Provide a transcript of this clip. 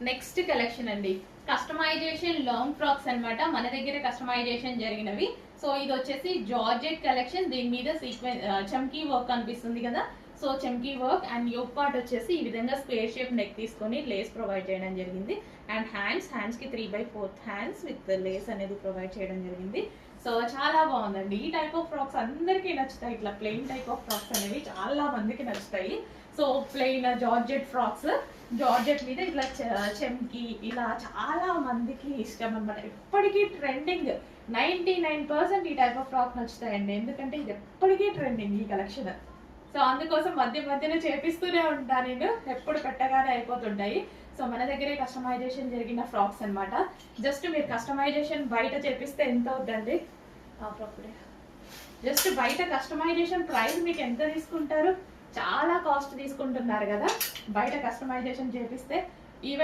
Next collection అండి, customization long frocks అన్నమాట. మన దగ్గర కస్టమైజేషన్ జరిగినవి. సో ఇది వచ్చేసి జార్జెట్ కలెక్షన్. దీని మీద చమ్కీ వర్క్ కనిపిస్తుంది కదా, సో చమ్కీ వర్క్ అండ్ యోక్ పార్ట్ వచ్చేసి ఈ విధంగా స్క్వేర్ షేప్ నెక్ తీసుకొని లేస్ ప్రొవైడ్ చేయడం జరిగింది. అండ్ హ్యాండ్స్ కి 3/4 హ్యాండ్స్ విత్ లేస్ అనేది ప్రొవైడ్ చేయడం జరిగింది. సో చాలా బాగుందండి. ఈ టైప్ ఆఫ్ ఫ్రాక్స్ అందరికీ నచ్చుతాయి. ఇట్లా ప్లెయిన్ టైప్ ఆఫ్ ఫ్రాక్స్ అనేవి చాలా మందికి నచ్చుతాయి. So plain georgette frocks, georgette మీద ఇట్లా చెమ్కి, ఇలా చాలా మందికి ఇష్టం అనమాట. ఎప్పటికీ ట్రెండింగ్. 99% ఈ టైప్ ఆఫ్ ఫ్రాక్ నచ్చుతాయండి, ఎందుకంటే ఇది ఎప్పటికీ ట్రెండింగ్ ఈ కలెక్షన్. సో అందుకోసం మధ్యన చేపిస్తూనే ఉంటాను నేను, ఎప్పుడు పెట్టగానే అయిపోతుంటాయి. సో మన దగ్గరే కస్టమైజేషన్ జరిగిన ఫ్రాక్స్ అనమాట. జస్ట్ మీరు కస్టమైజేషన్ బయట చేపిస్తే ఎంత అవుతుందండి? జస్ట్ బయట కస్టమైజేషన్ ప్రైస్ మీకు ఎంత తీసుకుంటారు? చాలా కాస్ట్ తీసుకుంటున్నారు కదా. బయట కస్టమైజేషన్ చేపిస్తే